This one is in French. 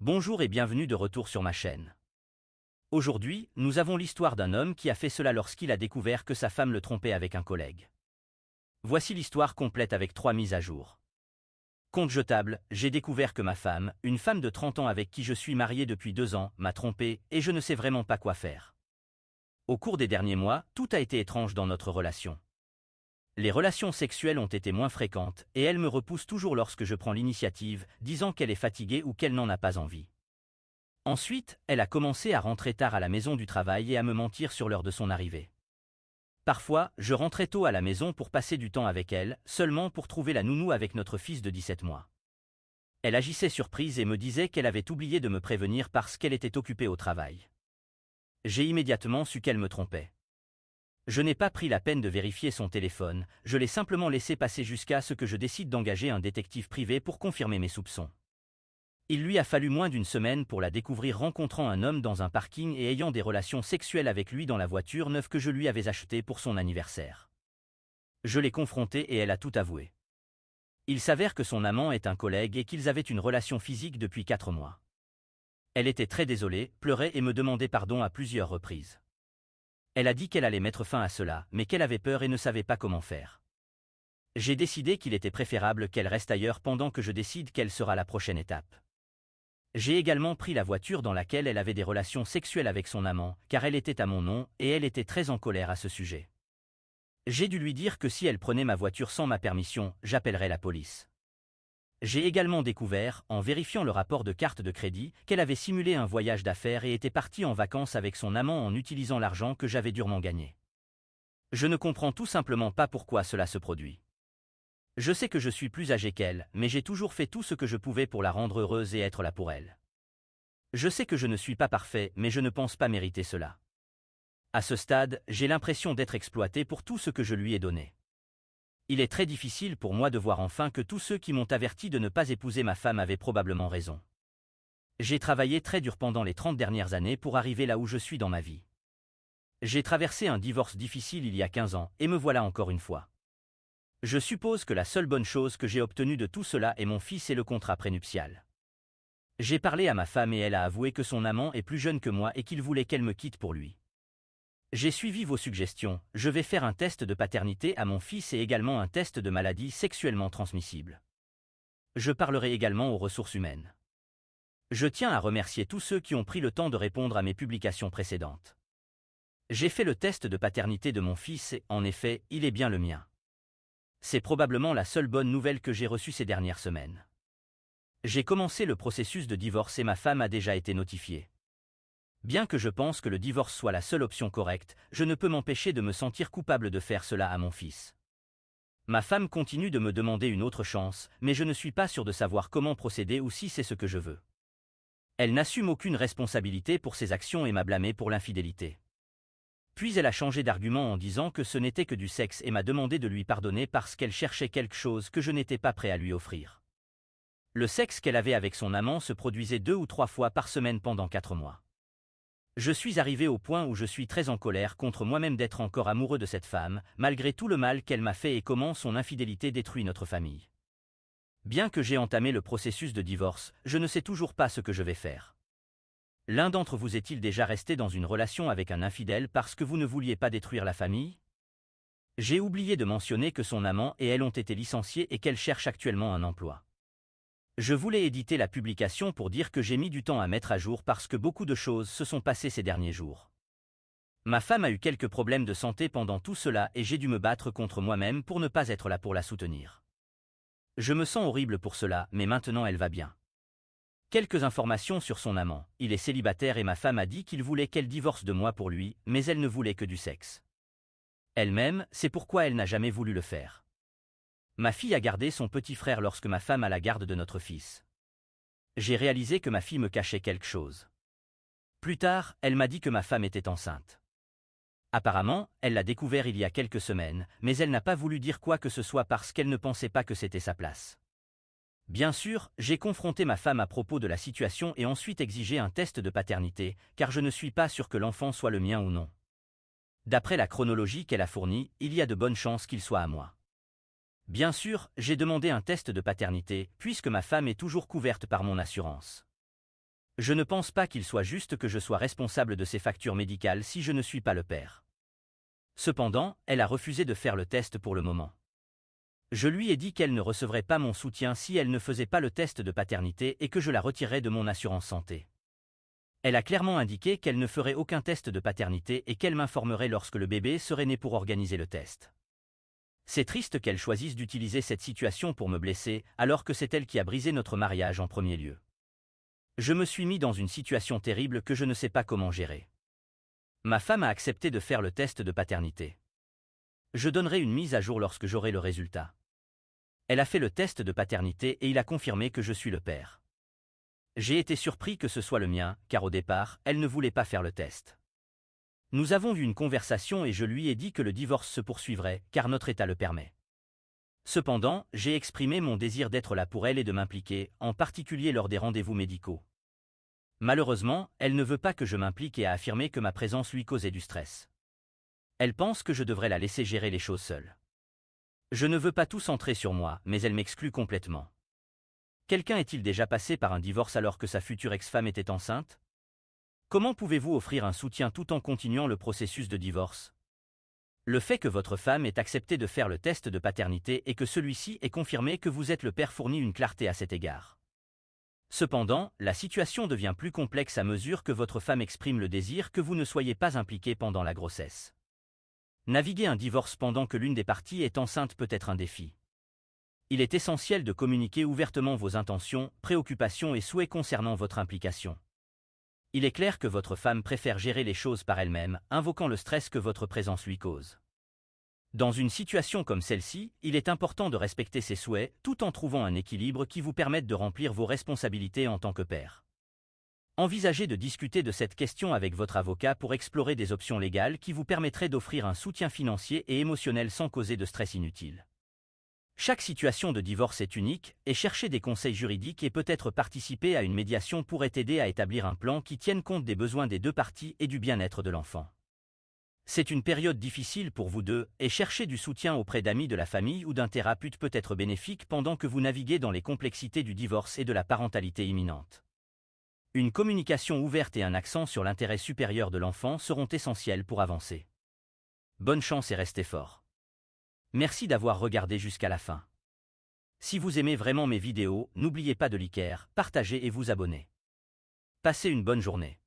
Bonjour et bienvenue de retour sur ma chaîne. Aujourd'hui, nous avons l'histoire d'un homme qui a fait cela lorsqu'il a découvert que sa femme le trompait avec un collègue. Voici l'histoire complète avec 3 mises à jour. Compte jetable, j'ai découvert que ma femme, une femme de 30 ans avec qui je suis marié depuis 2 ans, m'a trompé et je ne sais vraiment pas quoi faire. Au cours des derniers mois, tout a été étrange dans notre relation. Les relations sexuelles ont été moins fréquentes et elle me repousse toujours lorsque je prends l'initiative, disant qu'elle est fatiguée ou qu'elle n'en a pas envie. Ensuite, elle a commencé à rentrer tard à la maison du travail et à me mentir sur l'heure de son arrivée. Parfois, je rentrais tôt à la maison pour passer du temps avec elle, seulement pour trouver la nounou avec notre fils de 17 mois. Elle agissait surprise et me disait qu'elle avait oublié de me prévenir parce qu'elle était occupée au travail. J'ai immédiatement su qu'elle me trompait. Je n'ai pas pris la peine de vérifier son téléphone, je l'ai simplement laissé passer jusqu'à ce que je décide d'engager un détective privé pour confirmer mes soupçons. Il lui a fallu moins d'une semaine pour la découvrir rencontrant un homme dans un parking et ayant des relations sexuelles avec lui dans la voiture neuve que je lui avais achetée pour son anniversaire. Je l'ai confrontée et elle a tout avoué. Il s'avère que son amant est un collègue et qu'ils avaient une relation physique depuis 4 mois. Elle était très désolée, pleurait et me demandait pardon à plusieurs reprises. Elle a dit qu'elle allait mettre fin à cela, mais qu'elle avait peur et ne savait pas comment faire. J'ai décidé qu'il était préférable qu'elle reste ailleurs pendant que je décide quelle sera la prochaine étape. J'ai également pris la voiture dans laquelle elle avait des relations sexuelles avec son amant, car elle était à mon nom et elle était très en colère à ce sujet. J'ai dû lui dire que si elle prenait ma voiture sans ma permission, j'appellerais la police. J'ai également découvert, en vérifiant le rapport de carte de crédit, qu'elle avait simulé un voyage d'affaires et était partie en vacances avec son amant en utilisant l'argent que j'avais durement gagné. Je ne comprends tout simplement pas pourquoi cela se produit. Je sais que je suis plus âgé qu'elle, mais j'ai toujours fait tout ce que je pouvais pour la rendre heureuse et être là pour elle. Je sais que je ne suis pas parfait, mais je ne pense pas mériter cela. À ce stade, j'ai l'impression d'être exploité pour tout ce que je lui ai donné. Il est très difficile pour moi de voir enfin que tous ceux qui m'ont averti de ne pas épouser ma femme avaient probablement raison. J'ai travaillé très dur pendant les 30 dernières années pour arriver là où je suis dans ma vie. J'ai traversé un divorce difficile il y a 15 ans, et me voilà encore une fois. Je suppose que la seule bonne chose que j'ai obtenue de tout cela est mon fils et le contrat prénuptial. J'ai parlé à ma femme et elle a avoué que son amant est plus jeune que moi et qu'il voulait qu'elle me quitte pour lui. J'ai suivi vos suggestions, je vais faire un test de paternité à mon fils et également un test de maladie sexuellement transmissible. Je parlerai également aux ressources humaines. Je tiens à remercier tous ceux qui ont pris le temps de répondre à mes publications précédentes. J'ai fait le test de paternité de mon fils et, en effet, il est bien le mien. C'est probablement la seule bonne nouvelle que j'ai reçue ces dernières semaines. J'ai commencé le processus de divorce et ma femme a déjà été notifiée. Bien que je pense que le divorce soit la seule option correcte, je ne peux m'empêcher de me sentir coupable de faire cela à mon fils. Ma femme continue de me demander une autre chance, mais je ne suis pas sûr de savoir comment procéder ou si c'est ce que je veux. Elle n'assume aucune responsabilité pour ses actions et m'a blâmé pour l'infidélité. Puis elle a changé d'argument en disant que ce n'était que du sexe et m'a demandé de lui pardonner parce qu'elle cherchait quelque chose que je n'étais pas prêt à lui offrir. Le sexe qu'elle avait avec son amant se produisait 2 ou 3 fois par semaine pendant 4 mois. Je suis arrivé au point où je suis très en colère contre moi-même d'être encore amoureux de cette femme, malgré tout le mal qu'elle m'a fait et comment son infidélité détruit notre famille. Bien que j'ai entamé le processus de divorce, je ne sais toujours pas ce que je vais faire. L'un d'entre vous est-il déjà resté dans une relation avec un infidèle parce que vous ne vouliez pas détruire la famille? J'ai oublié de mentionner que son amant et elle ont été licenciés et qu'elle cherche actuellement un emploi. Je voulais éditer la publication pour dire que j'ai mis du temps à mettre à jour parce que beaucoup de choses se sont passées ces derniers jours. Ma femme a eu quelques problèmes de santé pendant tout cela et j'ai dû me battre contre moi-même pour ne pas être là pour la soutenir. Je me sens horrible pour cela, mais maintenant elle va bien. Quelques informations sur son amant. Il est célibataire et ma femme a dit qu'il voulait qu'elle divorce de moi pour lui, mais elle ne voulait que du sexe. Elle-même, c'est pourquoi elle n'a jamais voulu le faire. Ma fille a gardé son petit frère lorsque ma femme a la garde de notre fils. J'ai réalisé que ma fille me cachait quelque chose. Plus tard, elle m'a dit que ma femme était enceinte. Apparemment, elle l'a découvert il y a quelques semaines, mais elle n'a pas voulu dire quoi que ce soit parce qu'elle ne pensait pas que c'était sa place. Bien sûr, j'ai confronté ma femme à propos de la situation et ensuite exigé un test de paternité, car je ne suis pas sûr que l'enfant soit le mien ou non. D'après la chronologie qu'elle a fournie, il y a de bonnes chances qu'il soit à moi. Bien sûr, j'ai demandé un test de paternité, puisque ma femme est toujours couverte par mon assurance. Je ne pense pas qu'il soit juste que je sois responsable de ces factures médicales si je ne suis pas le père. Cependant, elle a refusé de faire le test pour le moment. Je lui ai dit qu'elle ne recevrait pas mon soutien si elle ne faisait pas le test de paternité et que je la retirerais de mon assurance santé. Elle a clairement indiqué qu'elle ne ferait aucun test de paternité et qu'elle m'informerait lorsque le bébé serait né pour organiser le test. C'est triste qu'elle choisisse d'utiliser cette situation pour me blesser, alors que c'est elle qui a brisé notre mariage en premier lieu. Je me suis mis dans une situation terrible que je ne sais pas comment gérer. Ma femme a accepté de faire le test de paternité. Je donnerai une mise à jour lorsque j'aurai le résultat. Elle a fait le test de paternité et il a confirmé que je suis le père. J'ai été surpris que ce soit le mien, car au départ, elle ne voulait pas faire le test. Nous avons eu une conversation et je lui ai dit que le divorce se poursuivrait, car notre état le permet. Cependant, j'ai exprimé mon désir d'être là pour elle et de m'impliquer, en particulier lors des rendez-vous médicaux. Malheureusement, elle ne veut pas que je m'implique et a affirmé que ma présence lui causait du stress. Elle pense que je devrais la laisser gérer les choses seule. Je ne veux pas tout centrer sur moi, mais elle m'exclut complètement. Quelqu'un est-il déjà passé par un divorce alors que sa future ex-femme était enceinte? Comment pouvez-vous offrir un soutien tout en continuant le processus de divorce? Le fait que votre femme ait accepté de faire le test de paternité et que celui-ci ait confirmé que vous êtes le père fournit une clarté à cet égard. Cependant, la situation devient plus complexe à mesure que votre femme exprime le désir que vous ne soyez pas impliqué pendant la grossesse. Naviguer un divorce pendant que l'une des parties est enceinte peut être un défi. Il est essentiel de communiquer ouvertement vos intentions, préoccupations et souhaits concernant votre implication. Il est clair que votre femme préfère gérer les choses par elle-même, invoquant le stress que votre présence lui cause. Dans une situation comme celle-ci, il est important de respecter ses souhaits, tout en trouvant un équilibre qui vous permette de remplir vos responsabilités en tant que père. Envisagez de discuter de cette question avec votre avocat pour explorer des options légales qui vous permettraient d'offrir un soutien financier et émotionnel sans causer de stress inutile. Chaque situation de divorce est unique, et chercher des conseils juridiques et peut-être participer à une médiation pourrait aider à établir un plan qui tienne compte des besoins des deux parties et du bien-être de l'enfant. C'est une période difficile pour vous deux, et chercher du soutien auprès d'amis de la famille ou d'un thérapeute peut être bénéfique pendant que vous naviguez dans les complexités du divorce et de la parentalité imminente. Une communication ouverte et un accent sur l'intérêt supérieur de l'enfant seront essentiels pour avancer. Bonne chance et restez fort. Merci d'avoir regardé jusqu'à la fin. Si vous aimez vraiment mes vidéos, n'oubliez pas de liker, partager et vous abonner. Passez une bonne journée.